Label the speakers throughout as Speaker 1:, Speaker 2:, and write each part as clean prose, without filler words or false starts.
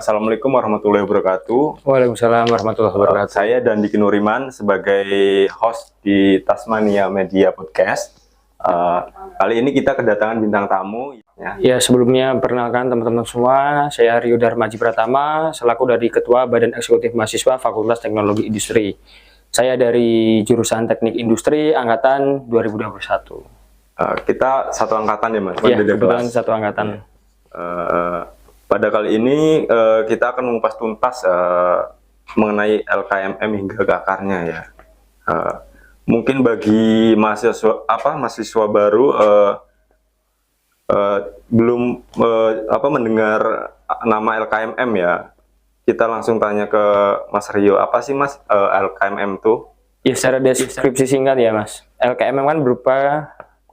Speaker 1: Assalamualaikum warahmatullahi wabarakatuh.
Speaker 2: Waalaikumsalam warahmatullahi wabarakatuh.
Speaker 1: Saya Dandi Kinuriman sebagai host di Tasmania Media Podcast. Kali ini kita kedatangan bintang tamu.
Speaker 2: Ya, sebelumnya perkenalkan teman-teman semua, saya Rio Darmaji Pratama, selaku dari Ketua Badan Eksekutif Mahasiswa Fakultas Teknologi Industri. Saya dari jurusan Teknik Industri Angkatan 2021.
Speaker 1: Kita satu angkatan ya Mas?
Speaker 2: Iya, kebetulan satu angkatan.
Speaker 1: Pada kali ini kita akan mengupas tuntas mengenai LKMM hingga ke akarnya ya. Mungkin bagi mahasiswa baru belum mendengar nama LKMM ya. Kita langsung tanya ke Mas Rio, apa sih Mas LKMM itu?
Speaker 2: Ya, secara deskripsi singkat ya Mas. LKMM kan berupa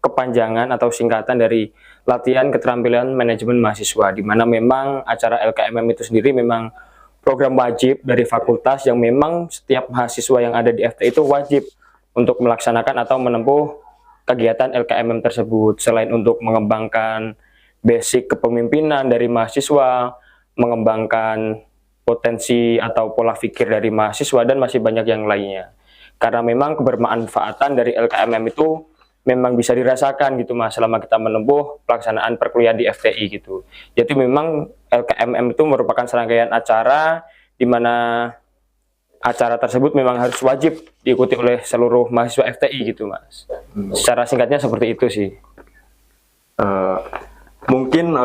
Speaker 2: kepanjangan atau singkatan dari latihan keterampilan manajemen mahasiswa, di mana memang acara LKMM itu sendiri memang program wajib dari fakultas yang memang setiap mahasiswa yang ada di FT itu wajib untuk melaksanakan atau menempuh kegiatan LKMM tersebut. Selain untuk mengembangkan basic kepemimpinan dari mahasiswa, mengembangkan potensi atau pola pikir dari mahasiswa, dan masih banyak yang lainnya. Karena memang kebermanfaatan dari LKMM itu memang bisa dirasakan gitu Mas selama kita menempuh pelaksanaan perkuliahan di FTI gitu. Jadi memang LKMM itu merupakan serangkaian acara di mana acara tersebut memang harus wajib diikuti oleh seluruh mahasiswa FTI gitu Mas. Secara singkatnya seperti itu sih.
Speaker 1: Mungkin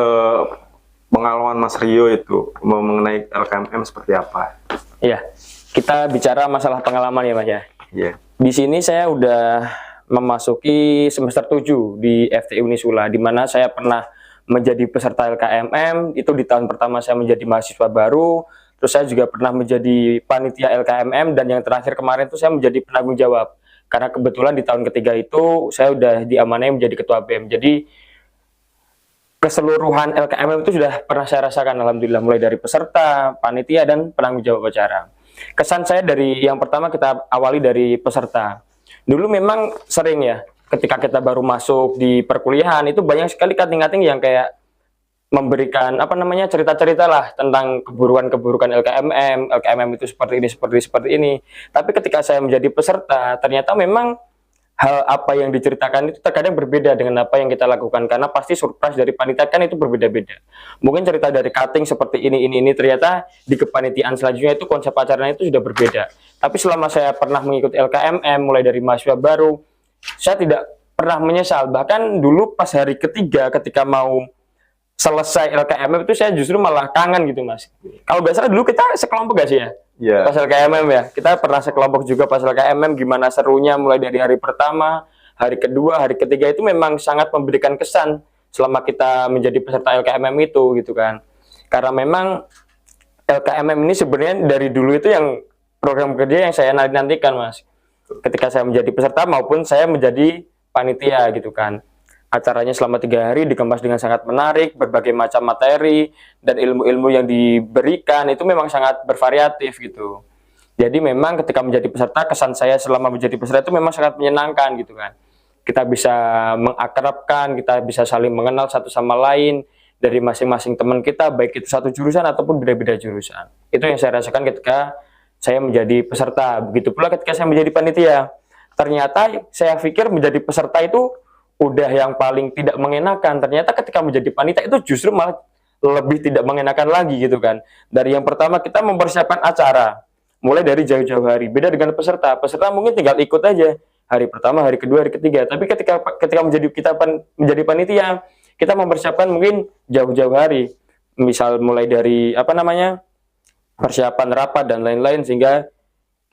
Speaker 1: pengalaman Mas Rio itu mengenai LKMM seperti apa?
Speaker 2: Iya, kita bicara masalah pengalaman ya Mas ya.
Speaker 1: Iya.
Speaker 2: Di sini saya udah memasuki semester 7 di FTI Unisula, di mana saya pernah menjadi peserta LKMM, itu di tahun pertama saya menjadi mahasiswa baru, terus saya juga pernah menjadi panitia LKMM, dan yang terakhir kemarin itu saya menjadi penanggung jawab, karena kebetulan di tahun ketiga itu saya udah diamanai menjadi ketua BEM, jadi keseluruhan LKMM itu sudah pernah saya rasakan, alhamdulillah, mulai dari peserta, panitia, dan penanggung jawab acara. Kesan saya dari yang pertama, kita awali dari peserta. Dulu memang sering ya, ketika kita baru masuk di perkuliahan itu banyak sekali kating-kating yang kayak memberikan cerita-cerita lah tentang keburukan-keburukan LKMM itu seperti ini. Tapi ketika saya menjadi peserta, ternyata memang hal apa yang diceritakan itu terkadang berbeda dengan apa yang kita lakukan, karena pasti surprise dari panitia kan itu berbeda-beda. Mungkin cerita dari cutting seperti ini ternyata di kepanitiaan selanjutnya itu konsep acaranya itu sudah berbeda. Tapi selama saya pernah mengikuti LKMM mulai dari mahasiswa baru, saya tidak pernah menyesal. Bahkan dulu pas hari ketiga ketika mau selesai LKMM itu saya justru malah kangen gitu Mas. Kalau nggak salah dulu kita sekelompok gak sih ya?
Speaker 1: Yeah.
Speaker 2: Pas LKMM ya, kita pernah sekelompok juga pas LKMM, gimana serunya mulai dari hari pertama, hari kedua, hari ketiga itu memang sangat memberikan kesan selama kita menjadi peserta LKMM itu gitu kan. Karena memang LKMM ini sebenarnya dari dulu itu yang program kerja yang saya nantikan Mas. Ketika saya menjadi peserta maupun saya menjadi panitia gitu kan. Acaranya selama 3 hari dikemas dengan sangat menarik, berbagai macam materi dan ilmu-ilmu yang diberikan itu memang sangat bervariatif gitu. Jadi memang ketika menjadi peserta, kesan saya selama menjadi peserta itu memang sangat menyenangkan gitu kan. Kita bisa mengakrabkan, kita bisa saling mengenal satu sama lain dari masing-masing teman kita, baik itu satu jurusan ataupun beda-beda jurusan. Itu yang saya rasakan ketika saya menjadi peserta. Begitu pula ketika saya menjadi panitia. Ternyata saya pikir menjadi peserta itu udah yang paling tidak mengenakan, ternyata ketika menjadi panitia itu justru malah lebih tidak mengenakan lagi gitu kan. Dari yang pertama kita mempersiapkan acara mulai dari jauh-jauh hari, beda dengan peserta mungkin tinggal ikut aja hari pertama, hari kedua, hari ketiga. Tapi ketika menjadi panitia, kita mempersiapkan mungkin jauh-jauh hari, misal mulai dari persiapan rapat dan lain-lain, sehingga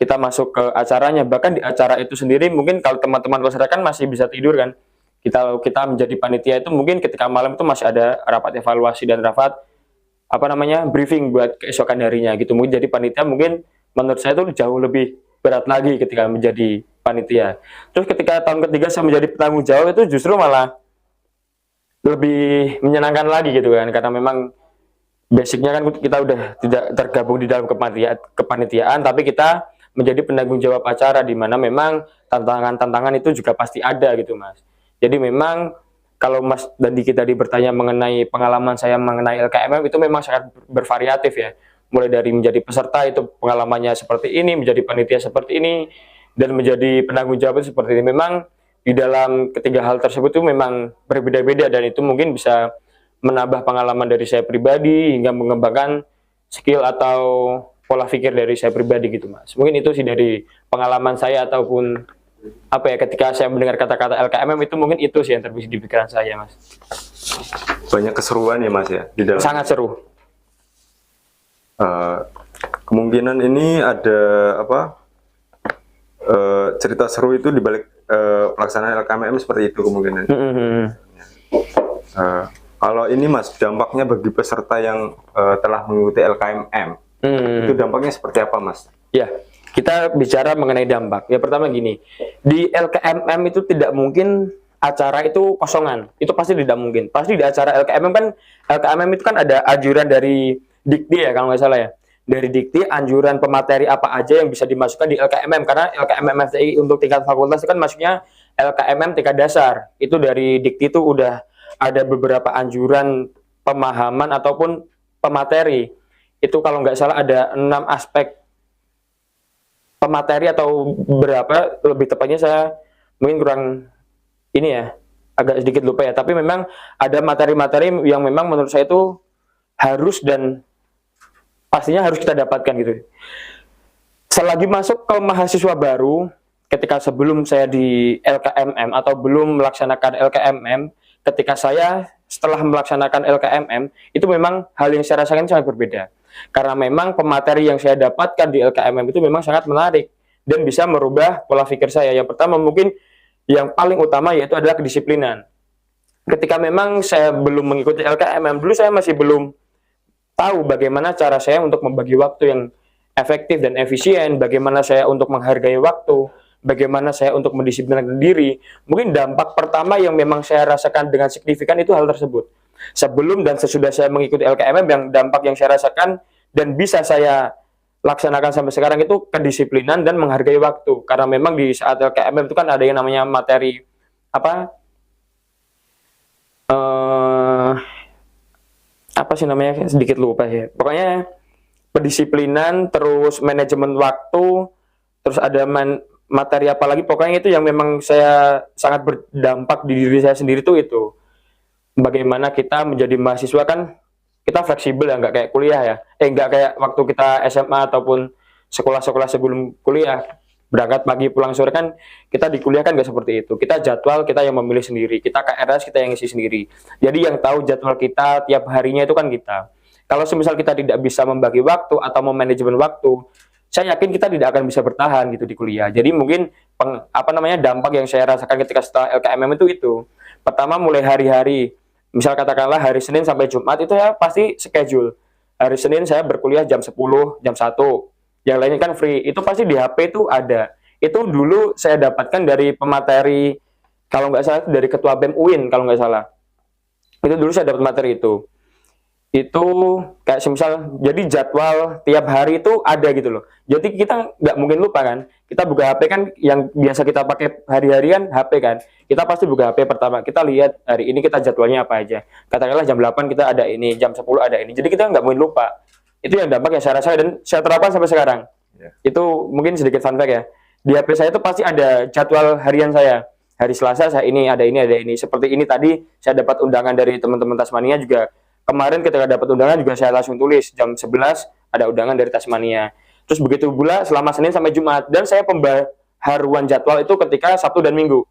Speaker 2: kita masuk ke acaranya. Bahkan di acara itu sendiri mungkin kalau teman-teman peserta kan masih bisa tidur kan, kita menjadi panitia itu mungkin ketika malam itu masih ada rapat evaluasi dan rapat briefing buat keesokan harinya gitu. Mungkin jadi panitia mungkin menurut saya itu jauh lebih berat lagi ketika menjadi panitia. Terus ketika tahun ketiga saya menjadi penanggung jawab itu justru malah lebih menyenangkan lagi gitu kan, karena memang basicnya kan kita udah tidak tergabung di dalam kepanitiaan, tapi kita menjadi penanggung jawab acara, di mana memang tantangan-tantangan itu juga pasti ada gitu Mas. Jadi memang kalau Mas dan Diki tadi bertanya mengenai pengalaman saya mengenai LKMM, itu memang sangat bervariatif ya. Mulai dari menjadi peserta itu pengalamannya seperti ini, menjadi panitia seperti ini, dan menjadi penanggung jawab seperti ini. Memang di dalam ketiga hal tersebut itu memang berbeda-beda, dan itu mungkin bisa menambah pengalaman dari saya pribadi hingga mengembangkan skill atau pola pikir dari saya pribadi gitu Mas. Mungkin itu sih dari pengalaman saya, ataupun apa ya, ketika saya mendengar kata-kata LKMM itu mungkin itu sih yang terbesit di pikiran saya Mas.
Speaker 1: Banyak keseruan ya Mas ya di dalam.
Speaker 2: Sangat seru.
Speaker 1: Kemungkinan ini ada apa cerita seru itu di balik pelaksanaan LKMM seperti itu kemungkinan. Kalau ini Mas, dampaknya bagi peserta yang telah mengikuti LKMM, itu dampaknya seperti apa Mas?
Speaker 2: Ya, kita bicara mengenai dampak. Ya pertama gini, di LKMM itu tidak mungkin acara itu kosongan. Itu pasti tidak mungkin. Pasti di acara LKMM kan, LKMM itu kan ada anjuran dari Dikti ya kalau nggak salah ya. Dari Dikti anjuran pemateri apa aja yang bisa dimasukkan di LKMM, karena LKMM FTI untuk tingkat fakultas itu kan masuknya LKMM tingkat dasar. Itu dari Dikti itu udah ada beberapa anjuran pemahaman ataupun pemateri. Itu kalau nggak salah ada 6 aspek pemateri atau berapa, lebih tepatnya saya mungkin kurang ini ya, agak sedikit lupa ya, tapi memang ada materi-materi yang memang menurut saya itu harus dan pastinya harus kita dapatkan gitu. Selagi masuk ke mahasiswa baru, ketika sebelum saya di LKMM atau belum melaksanakan LKMM, ketika saya setelah melaksanakan LKMM, itu memang hal yang saya rasakan sangat berbeda. Karena memang pemateri yang saya dapatkan di LKMM itu memang sangat menarik dan bisa merubah pola pikir saya. Yang pertama mungkin yang paling utama yaitu adalah kedisiplinan. Ketika memang saya belum mengikuti LKMM, dulu saya masih belum tahu bagaimana cara saya untuk membagi waktu yang efektif dan efisien, bagaimana saya untuk menghargai waktu, bagaimana saya untuk mendisiplinkan diri. Mungkin dampak pertama yang memang saya rasakan dengan signifikan itu hal tersebut. Sebelum dan sesudah saya mengikuti LKMM, yang dampak yang saya rasakan dan bisa saya laksanakan sampai sekarang itu kedisiplinan dan menghargai waktu. Karena memang di saat LKMM itu kan ada yang namanya materi apa sih namanya, sedikit lupa ya. Pokoknya pendisiplinan, terus manajemen waktu, terus ada materi apa lagi, pokoknya itu yang memang saya sangat berdampak di diri saya sendiri tuh itu. Bagaimana kita menjadi mahasiswa kan kita fleksibel ya, nggak kayak kuliah ya. Nggak kayak waktu kita SMA ataupun sekolah-sekolah sebelum kuliah. Berangkat pagi pulang sore kan, kita di kuliah kan nggak seperti itu. Kita jadwal kita yang memilih sendiri, kita KRS kita yang ngisi sendiri. Jadi yang tahu jadwal kita tiap harinya itu kan kita. Kalau semisal kita tidak bisa membagi waktu atau memanajemen waktu, saya yakin kita tidak akan bisa bertahan gitu di kuliah. Jadi mungkin dampak yang saya rasakan ketika setelah LKMM itu. Pertama mulai hari-hari, misal katakanlah hari Senin sampai Jumat itu ya pasti schedule. Hari Senin saya berkuliah jam 10, jam 1. Yang lainnya kan free. Itu pasti di HP itu ada. Itu dulu saya dapatkan dari pemateri, kalau nggak salah dari Ketua BEM UIN kalau nggak salah. Itu dulu saya dapat materi itu. Itu kayak semisal, jadi jadwal tiap hari itu ada gitu loh. Jadi kita nggak mungkin lupa kan. Kita buka HP kan, yang biasa kita pakai hari-hari kan HP kan. Kita pasti buka HP pertama. Kita lihat hari ini kita jadwalnya apa aja. Katakanlah jam 8 kita ada ini, jam 10 ada ini. Jadi kita nggak mungkin lupa. Itu yang dampak yang saya rasakan dan saya terapkan sampai sekarang. Itu mungkin sedikit fun fact ya. Di HP saya itu pasti ada jadwal harian saya. Hari Selasa saya ini, ada ini, ada ini. Seperti ini tadi saya dapat undangan dari teman-teman Tasmania juga. Kemarin ketika dapat undangan juga saya langsung tulis jam 11 ada undangan dari Tasmania. Terus begitu pula selama Senin sampai Jumat. Dan saya pembaharuan jadwal itu ketika Sabtu dan Minggu.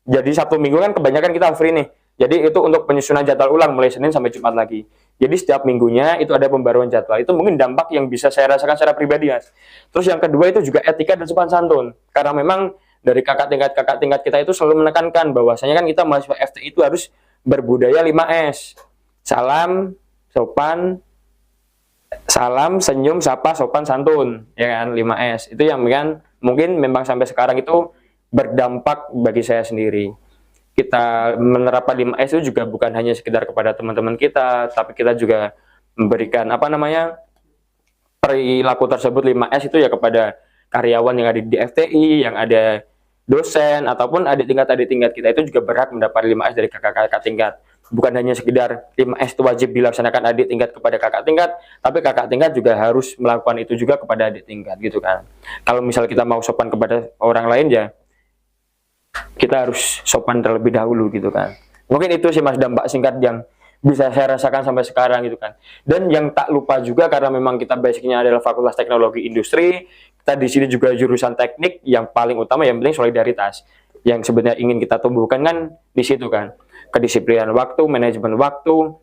Speaker 2: Jadi Sabtu Minggu kan kebanyakan kita free nih. Jadi itu untuk penyusunan jadwal ulang mulai Senin sampai Jumat lagi. Jadi setiap minggunya itu ada pembaruan jadwal. Itu mungkin dampak yang bisa saya rasakan secara pribadi, Mas. Terus yang kedua itu juga etika dan sopan santun. Karena memang dari kakak tingkat kita itu selalu menekankan bahwasanya kan kita mahasiswa FTI itu harus berbudaya 5S. Salam, sopan, salam, senyum, sapa, sopan, santun. Ya kan, 5S. Itu yang mungkin memang sampai sekarang itu berdampak bagi saya sendiri. Kita menerapkan 5S itu juga bukan hanya sekedar kepada teman-teman kita, tapi kita juga memberikan perilaku tersebut 5S itu ya kepada karyawan yang ada di FTI, yang ada dosen ataupun adik tingkat kita itu juga berhak mendapat 5S dari kakak tingkat. Bukan hanya sekedar 5S itu wajib dilaksanakan adik tingkat kepada kakak tingkat, tapi kakak tingkat juga harus melakukan itu juga kepada adik tingkat gitu kan. Kalau misal kita mau sopan kepada orang lain ya kita harus sopan terlebih dahulu gitu kan. Mungkin itu sih Mas dampak singkat yang bisa saya rasakan sampai sekarang gitu kan. Dan yang tak lupa juga karena memang kita basicnya adalah Fakultas Teknologi Industri, kita di sini juga jurusan teknik, yang paling utama yang penting solidaritas. Yang sebenarnya ingin kita tumbuhkan kan di situ kan. Kedisiplinan waktu, manajemen waktu,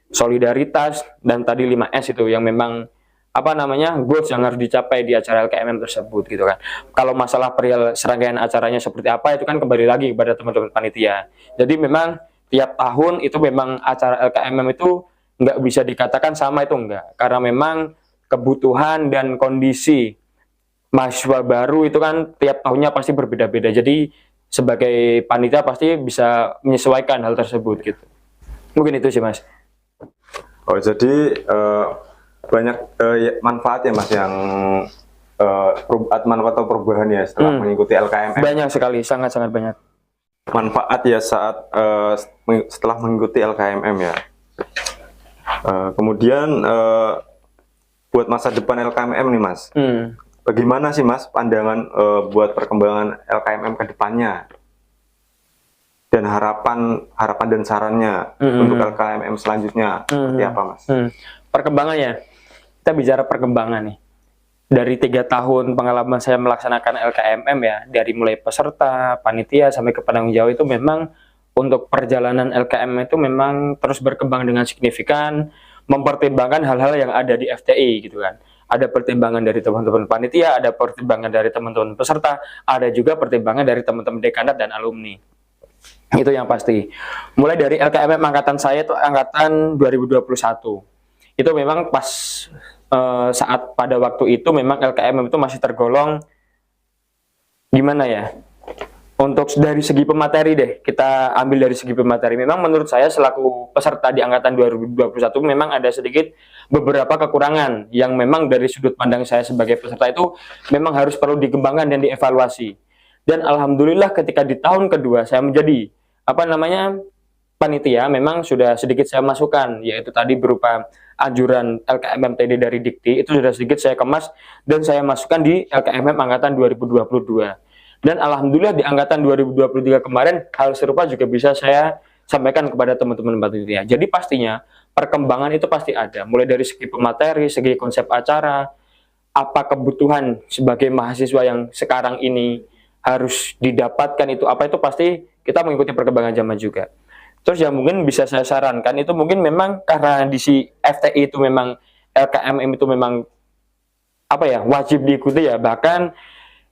Speaker 2: solidaritas, dan tadi 5S itu yang memang apa namanya goals yang harus dicapai di acara LKMM tersebut gitu kan. Kalau masalah perihal serangkaian acaranya seperti apa itu kan kembali lagi kepada teman-teman panitia. Jadi memang tiap tahun itu memang acara LKMM itu nggak bisa dikatakan sama, itu enggak, karena memang kebutuhan dan kondisi mahasiswa baru itu kan tiap tahunnya pasti berbeda-beda. Jadi sebagai panitia pasti bisa menyesuaikan hal tersebut gitu. Mungkin itu sih Mas.
Speaker 1: Oh, jadi banyak manfaat ya Mas yang manfaat atau perubahan ya setelah mengikuti LKMM.
Speaker 2: Banyak sekali, sangat-sangat banyak.
Speaker 1: Manfaat ya saat setelah mengikuti LKMM ya. Kemudian buat masa depan LKMM nih Mas, bagaimana sih Mas pandangan buat perkembangan LKMM ke depannya? Dan harapan dan sarannya untuk LKMM selanjutnya seperti apa Mas?
Speaker 2: Perkembangannya, kita bicara perkembangan nih. Dari 3 tahun pengalaman saya melaksanakan LKMM ya, dari mulai peserta, panitia, sampai ke penanggung jawab itu memang untuk perjalanan LKMM itu memang terus berkembang dengan signifikan, mempertimbangkan hal-hal yang ada di FTI gitu kan. Ada pertimbangan dari teman-teman panitia, ada pertimbangan dari teman-teman peserta, ada juga pertimbangan dari teman-teman dekanat dan alumni. Itu yang pasti. Mulai dari LKMM angkatan saya itu angkatan 2021. Itu memang pas saat pada waktu itu memang LKMM itu masih tergolong gimana ya, untuk dari segi pemateri deh, kita ambil dari segi pemateri. Memang menurut saya selaku peserta di angkatan 2021 memang ada sedikit beberapa kekurangan yang memang dari sudut pandang saya sebagai peserta itu memang harus perlu dikembangkan dan dievaluasi. Dan alhamdulillah ketika di tahun kedua saya menjadi apa namanya panitia, memang sudah sedikit saya masukkan, yaitu tadi berupa anjuran LKMM TD dari Dikti, itu sudah sedikit saya kemas dan saya masukkan di LKMM angkatan 2022. Dan alhamdulillah di angkatan 2023 kemarin hal serupa juga bisa saya sampaikan kepada teman-teman panitia. Jadi pastinya perkembangan itu pasti ada, mulai dari segi pemateri, segi konsep acara, apa kebutuhan sebagai mahasiswa yang sekarang ini harus didapatkan itu apa, itu pasti kita mengikuti perkembangan zaman juga. Terus yang mungkin bisa saya sarankan itu mungkin memang karena di si FTI itu memang LKMM itu memang apa ya, wajib diikuti ya, bahkan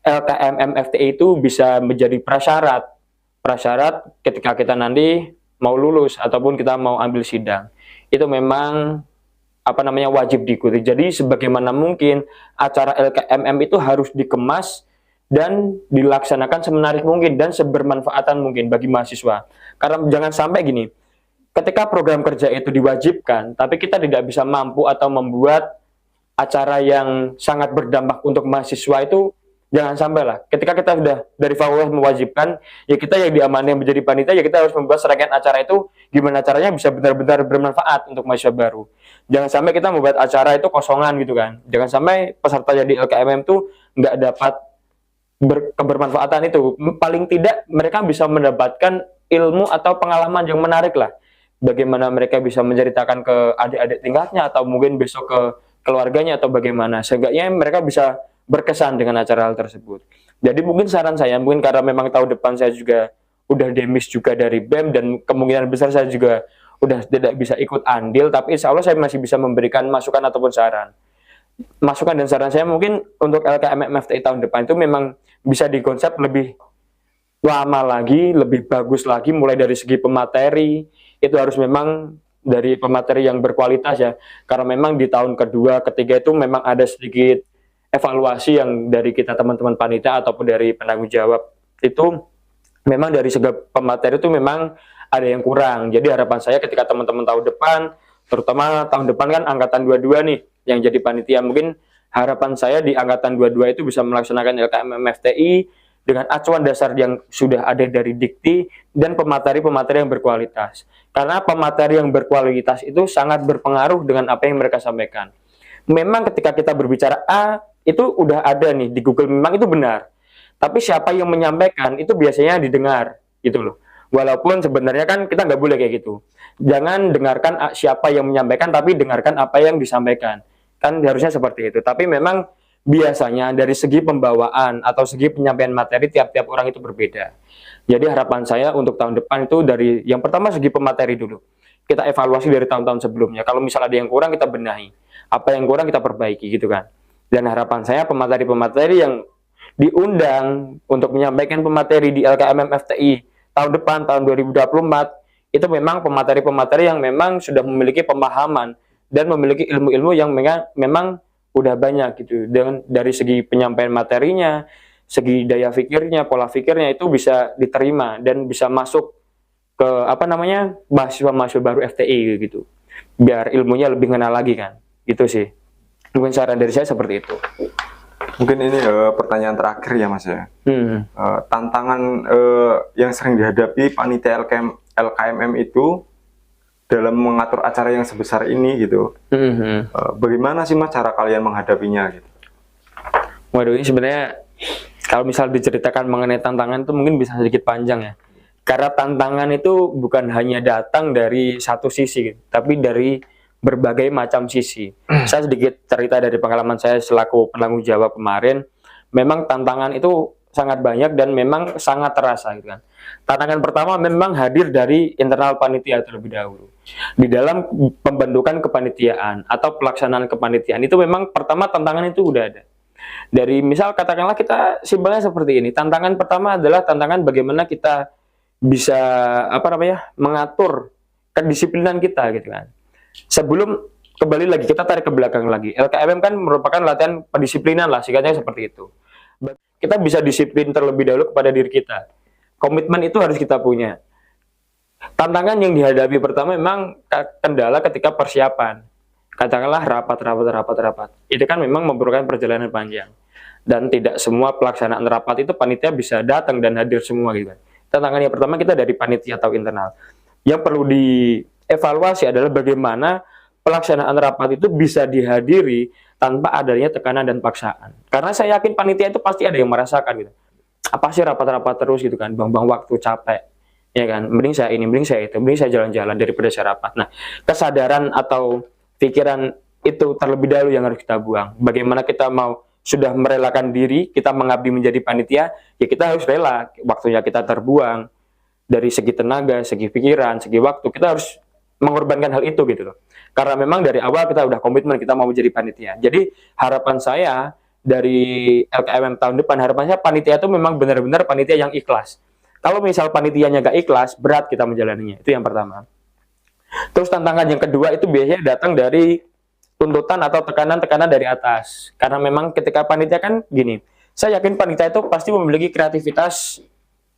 Speaker 2: LKMM FTI itu bisa menjadi prasyarat ketika kita nanti mau lulus ataupun kita mau ambil sidang, itu memang apa namanya wajib diikuti. Jadi sebagaimana mungkin acara LKMM itu harus dikemas dan dilaksanakan semenarik mungkin dan sebermanfaatan mungkin bagi mahasiswa. Karena jangan sampai gini, ketika program kerja itu diwajibkan, tapi kita tidak bisa mampu atau membuat acara yang sangat berdampak untuk mahasiswa itu, jangan sampai lah. Ketika kita sudah dari fakultas mewajibkan, ya kita yang diamanai menjadi panitia, ya kita harus membuat serangkaian acara itu gimana caranya bisa benar-benar bermanfaat untuk mahasiswa baru. Jangan sampai kita membuat acara itu kosongan gitu kan. Jangan sampai peserta jadi LKMM itu nggak dapat kebermanfaatan itu. Paling tidak mereka bisa mendapatkan ilmu atau pengalaman yang menarik lah. Bagaimana mereka bisa menceritakan ke adik-adik tingkatnya atau mungkin besok ke keluarganya atau bagaimana. Seenggaknya mereka bisa berkesan dengan acara hal tersebut. Jadi mungkin saran saya, mungkin karena memang tahun depan saya juga udah demis juga dari BEM dan kemungkinan besar saya juga udah tidak bisa ikut andil, tapi insya Allah saya masih bisa memberikan masukan ataupun saran. Masukan dan saran saya mungkin untuk LKMM FTI tahun depan itu memang bisa dikonsep lebih lama lagi, lebih bagus lagi, mulai dari segi pemateri, itu harus memang dari pemateri yang berkualitas ya, karena memang di tahun kedua, ketiga itu memang ada sedikit evaluasi yang dari kita teman-teman panitia ataupun dari penanggung jawab itu memang dari segi pemateri itu memang ada yang kurang. Jadi harapan saya ketika teman-teman tahun depan, terutama tahun depan kan angkatan 22 nih yang jadi panitia, mungkin harapan saya di angkatan 22 itu bisa melaksanakan LKMM FTI dengan acuan dasar yang sudah ada dari dikti dan pemateri-pemateri yang berkualitas. Karena pemateri yang berkualitas itu sangat berpengaruh dengan apa yang mereka sampaikan. Memang ketika kita berbicara A, itu udah ada nih di Google, memang itu benar. Tapi siapa yang menyampaikan itu biasanya didengar, gitu loh. Walaupun sebenarnya kan kita nggak boleh kayak gitu. Jangan dengarkan siapa yang menyampaikan, tapi dengarkan apa yang disampaikan. Kan harusnya seperti itu. Tapi memang biasanya dari segi pembawaan atau segi penyampaian materi tiap-tiap orang itu berbeda. Jadi harapan saya untuk tahun depan itu dari yang pertama segi pemateri dulu. Kita evaluasi dari tahun-tahun sebelumnya. Kalau misalnya ada yang kurang kita benahi. Apa yang kurang kita perbaiki gitu kan. Dan harapan saya pemateri-pemateri yang diundang untuk menyampaikan pemateri di LKMM FTI tahun depan tahun 2024 itu memang pemateri-pemateri yang memang sudah memiliki pemahaman dan memiliki ilmu-ilmu yang memang udah banyak gitu. Dan dari segi penyampaian materinya, segi daya pikirnya, pola pikirnya itu bisa diterima dan bisa masuk ke apa namanya mahasiswa-mahasiswa baru FTI gitu. Biar ilmunya lebih kenal lagi kan. Gitu sih. Mungkin saran dari saya seperti itu.
Speaker 1: Mungkin ini pertanyaan terakhir ya Mas ya. Tantangan yang sering dihadapi panitia LKMM itu dalam mengatur acara yang sebesar ini gitu. Bagaimana sih Mas cara kalian menghadapinya gitu?
Speaker 2: Waduh, ini sebenarnya kalau misal diceritakan mengenai tantangan itu mungkin bisa sedikit panjang ya. Karena tantangan itu bukan hanya datang dari satu sisi, tapi dari berbagai macam sisi. Saya sedikit cerita dari pengalaman saya selaku penanggung jawab kemarin. Memang tantangan itu sangat banyak dan memang sangat terasa gitu kan. Tantangan pertama memang hadir dari internal panitia terlebih dahulu. Di dalam pembentukan kepanitiaan atau pelaksanaan kepanitiaan itu memang pertama tantangan itu udah ada. Dari misal katakanlah kita simpelnya seperti ini. Tantangan pertama adalah tantangan bagaimana kita bisa mengatur kedisiplinan kita gitu kan. Sebelum kembali lagi kita tarik ke belakang lagi, LKMM kan merupakan latihan pendisiplinan lah, singkatnya seperti itu. Kita bisa disiplin terlebih dahulu kepada diri kita. Komitmen itu harus kita punya. Tantangan yang dihadapi pertama memang kendala ketika persiapan. Katakanlah rapat. Itu kan memang memerlukan perjalanan panjang. Dan tidak semua pelaksanaan rapat itu panitia bisa datang dan hadir semua gitu kan. Tantangan yang pertama kita dari panitia atau internal. Yang perlu dievaluasi adalah bagaimana pelaksanaan rapat itu bisa dihadiri tanpa adanya tekanan dan paksaan. Karena saya yakin panitia itu pasti ada yang merasakan gitu. Apa sih rapat-rapat terus gitu kan, bang waktu capek. Ya kan, mending saya ini, mending saya itu, mending saya jalan-jalan daripada saya rapat. Nah, kesadaran atau pikiran itu terlebih dahulu yang harus kita buang. Bagaimana kita mau sudah merelakan diri, kita mengabdi menjadi panitia, ya kita harus rela, waktunya kita terbuang. Dari segi tenaga, segi pikiran, segi waktu, kita harus mengorbankan hal itu gitu loh. Karena memang dari awal kita udah komitmen kita mau menjadi panitia. Jadi harapan saya dari LKMM tahun depan, harapan saya panitia itu memang benar-benar panitia yang ikhlas. Kalau misal panitianya gak ikhlas, berat kita menjalaninya. Itu yang pertama. Terus tantangan yang kedua itu biasanya datang dari tuntutan atau tekanan-tekanan dari atas. Karena memang ketika panitia kan gini, saya yakin panitia itu pasti memiliki kreativitas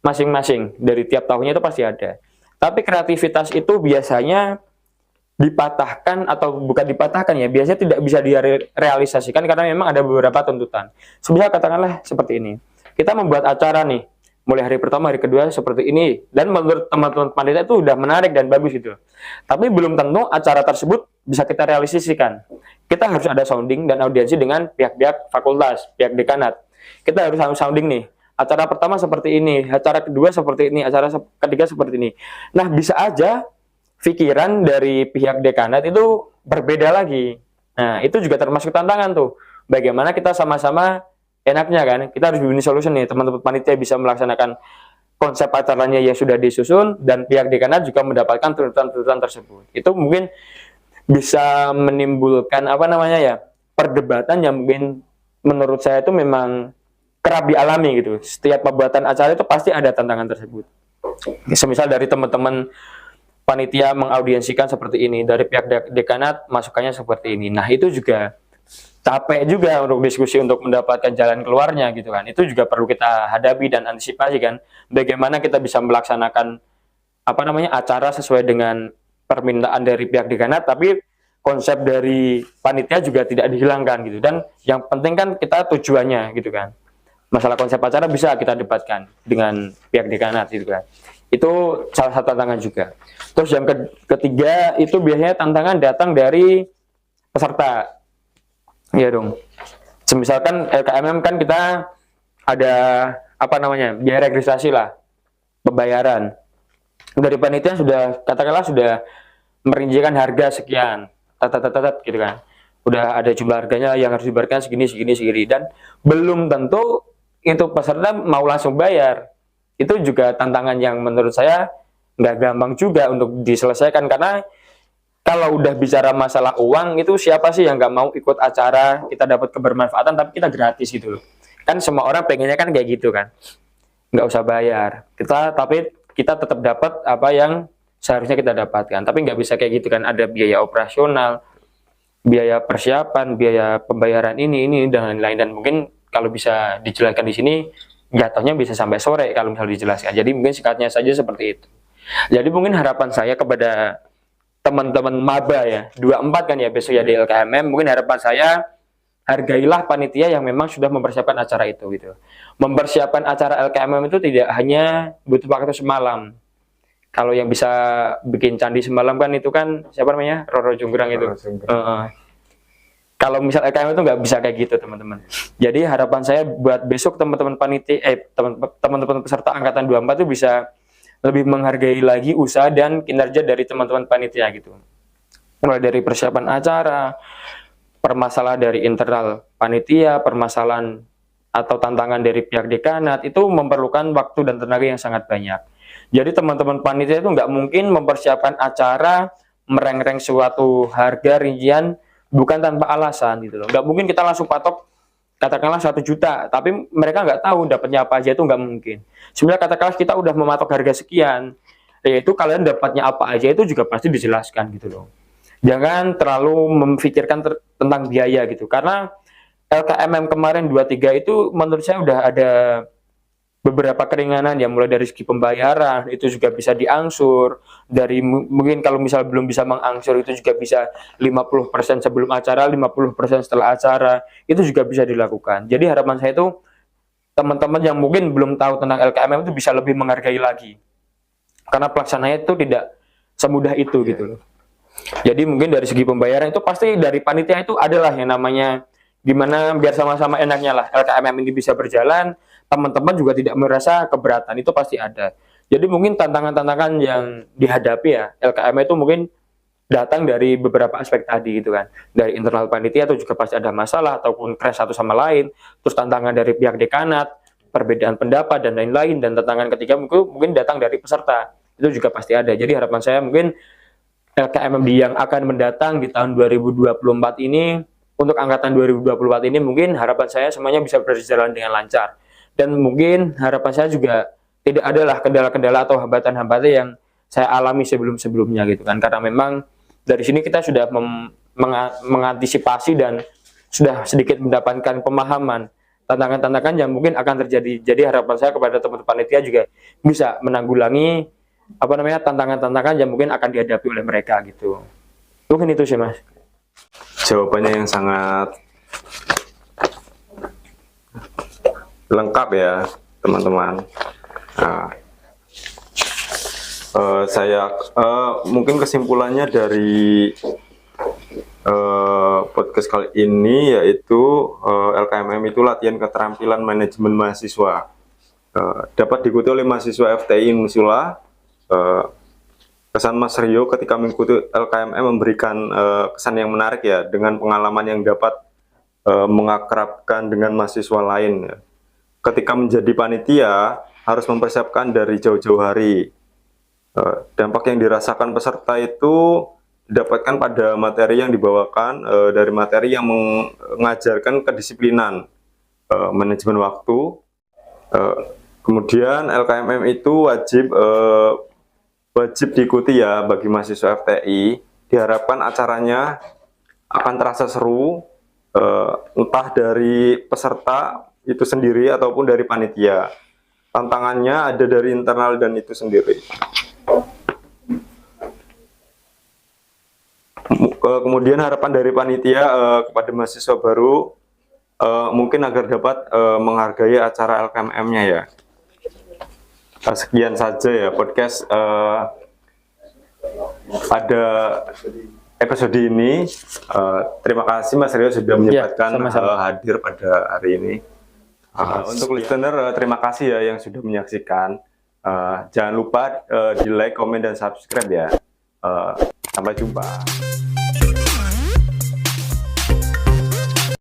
Speaker 2: masing-masing, dari tiap tahunnya itu pasti ada. Tapi kreativitas itu biasanya dipatahkan atau bukan dipatahkan ya, biasanya tidak bisa direalisasikan karena memang ada beberapa tuntutan. Sebenarnya katakanlah seperti ini, kita membuat acara nih, mulai hari pertama, hari kedua seperti ini, dan menurut teman-teman panitia itu udah menarik dan bagus gitu. Tapi belum tentu acara tersebut bisa kita realisasikan. Kita harus ada sounding dan audiensi dengan pihak-pihak fakultas, pihak dekanat. Kita harus sounding nih. Acara pertama seperti ini, acara kedua seperti ini, acara ketiga seperti ini. Nah, bisa aja pikiran dari pihak dekanat itu berbeda lagi. Nah, itu juga termasuk tantangan tuh. Bagaimana kita sama-sama enaknya kan, kita harus bikin solution nih, teman-teman panitia bisa melaksanakan konsep acaranya yang sudah disusun, dan pihak dekanat juga mendapatkan tuntutan-tuntutan tersebut. Itu mungkin bisa menimbulkan perdebatan yang mungkin menurut saya itu memang kerap dialami gitu. Setiap pembuatan acara itu pasti ada tantangan tersebut. Semisal dari teman-teman panitia mengaudiensikan seperti ini, dari pihak dekanat masukannya seperti ini. Nah, itu juga capek juga untuk diskusi untuk mendapatkan jalan keluarnya gitu kan. Itu juga perlu kita hadapi dan antisipasi kan. Bagaimana kita bisa melaksanakan acara sesuai dengan permintaan dari pihak dekanat, tapi konsep dari panitia juga tidak dihilangkan gitu. Dan yang penting kan kita tujuannya gitu kan. Masalah konsep acara bisa kita debatkan dengan pihak dekanat gitu kan. Itu salah satu tantangan juga. Terus yang ketiga itu biasanya tantangan datang dari peserta. Iya dong. Misalkan LKMM kan kita ada apa namanya, biaya registrasi lah, pembayaran. Dari panitia sudah katakanlah sudah merincikan harga sekian, gitu kan. Udah ada jumlah harganya yang harus dibayarkan segini, dan belum tentu itu peserta mau langsung bayar. Itu juga tantangan yang menurut saya nggak gampang juga untuk diselesaikan, karena kalau udah bicara masalah uang, itu siapa sih yang nggak mau ikut acara, kita dapat kebermanfaatan, tapi kita gratis gitu loh. Kan semua orang pengennya kan kayak gitu kan. Nggak usah bayar. Tapi kita tetap dapat apa yang seharusnya kita dapatkan. Tapi nggak bisa kayak gitu kan. Ada biaya operasional, biaya persiapan, biaya pembayaran ini, dan lain-lain. Dan mungkin kalau bisa dijelaskan di sini, jatuhnya bisa sampai sore kalau misalnya dijelaskan. Jadi mungkin singkatnya saja seperti itu. Jadi mungkin harapan saya kepada teman-teman maba ya, 24 kan ya besok ya di LKMM, mungkin harapan saya hargailah panitia yang memang sudah mempersiapkan acara itu gitu. Mempersiapkan acara LKMM itu tidak hanya butuh waktu semalam. Kalau yang bisa bikin candi semalam kan itu kan siapa namanya, Roro Jonggrang itu. Kalau misal LKMM itu nggak bisa kayak gitu teman-teman. Jadi harapan saya buat besok teman-teman panitia, teman-teman peserta angkatan 24 itu bisa lebih menghargai lagi usaha dan kinerja dari teman-teman panitia gitu. Mulai dari persiapan acara, permasalahan dari internal panitia, permasalahan atau tantangan dari pihak dekanat, itu memerlukan waktu dan tenaga yang sangat banyak. Jadi teman-teman panitia itu nggak mungkin mempersiapkan acara, mereng-reng suatu harga rincian bukan tanpa alasan gitu loh. Nggak mungkin kita langsung patok katakanlah 1 juta, tapi mereka nggak tahu dapatnya apa aja, itu nggak mungkin. Sebenarnya katakanlah kita udah mematok harga sekian, yaitu kalian dapatnya apa aja itu juga pasti dijelaskan gitu loh. Jangan terlalu memikirkan tentang biaya gitu, karena LKMM kemarin 23 itu menurut saya udah ada beberapa keringanan ya, mulai dari segi pembayaran itu juga bisa diangsur, dari mungkin kalau misal belum bisa mengangsur itu juga bisa 50% sebelum acara, 50% setelah acara, itu juga bisa dilakukan. Jadi harapan saya itu teman-teman yang mungkin belum tahu tentang LKMM itu bisa lebih menghargai lagi, karena pelaksananya itu tidak semudah itu gitu loh. Jadi mungkin dari segi pembayaran itu pasti dari panitia itu adalah yang namanya gimana biar sama-sama enaknya lah LKMM ini bisa berjalan, teman-teman juga tidak merasa keberatan, itu pasti ada. Jadi mungkin tantangan-tantangan yang dihadapi ya LKMM itu mungkin datang dari beberapa aspek tadi gitu kan. Dari internal panitia itu juga pasti ada masalah ataupun crash satu sama lain, terus tantangan dari pihak dekanat, perbedaan pendapat dan lain-lain, dan tantangan ketiga mungkin datang dari peserta. Itu juga pasti ada. Jadi harapan saya mungkin LKMM yang akan mendatang di tahun 2024 ini, untuk angkatan 2024 ini mungkin harapan saya semuanya bisa berjalan dengan lancar. Dan mungkin harapan saya juga tidak adalah kendala-kendala atau hambatan-hambatan yang saya alami sebelum-sebelumnya gitu kan. Karena memang dari sini kita sudah mengantisipasi dan sudah sedikit mendapatkan pemahaman tantangan-tantangan yang mungkin akan terjadi. Jadi harapan saya kepada teman-teman panitia juga bisa menanggulangi apa namanya tantangan-tantangan yang mungkin akan dihadapi oleh mereka gitu. Mungkin itu sih Mas.
Speaker 1: Jawabannya yang sangat lengkap ya teman-teman. Nah, saya mungkin kesimpulannya dari podcast kali ini yaitu LKMM itu latihan keterampilan manajemen mahasiswa, dapat diikuti oleh mahasiswa FTI Unsula. Kesan Mas Rio ketika mengikuti LKMM memberikan kesan yang menarik ya, dengan pengalaman yang dapat mengakrabkan dengan mahasiswa lain ya. Ketika menjadi panitia harus mempersiapkan dari jauh-jauh hari. Dampak yang dirasakan peserta itu didapatkan pada materi yang dibawakan, dari materi yang mengajarkan kedisiplinan, manajemen waktu. Kemudian LKMM itu wajib diikuti ya bagi mahasiswa FTI. Diharapkan acaranya akan terasa seru, entah dari peserta itu sendiri ataupun dari panitia. Tantangannya ada dari internal dan itu sendiri. Kemudian harapan dari panitia kepada mahasiswa baru, mungkin agar dapat menghargai acara LKMM-nya ya. Sekian saja ya podcast pada episode ini. Terima kasih Mas Rio sudah menyempatkan hadir pada hari ini. Untuk listener, terima kasih ya yang sudah menyaksikan. Jangan lupa di like, komen, dan subscribe ya. Sampai jumpa.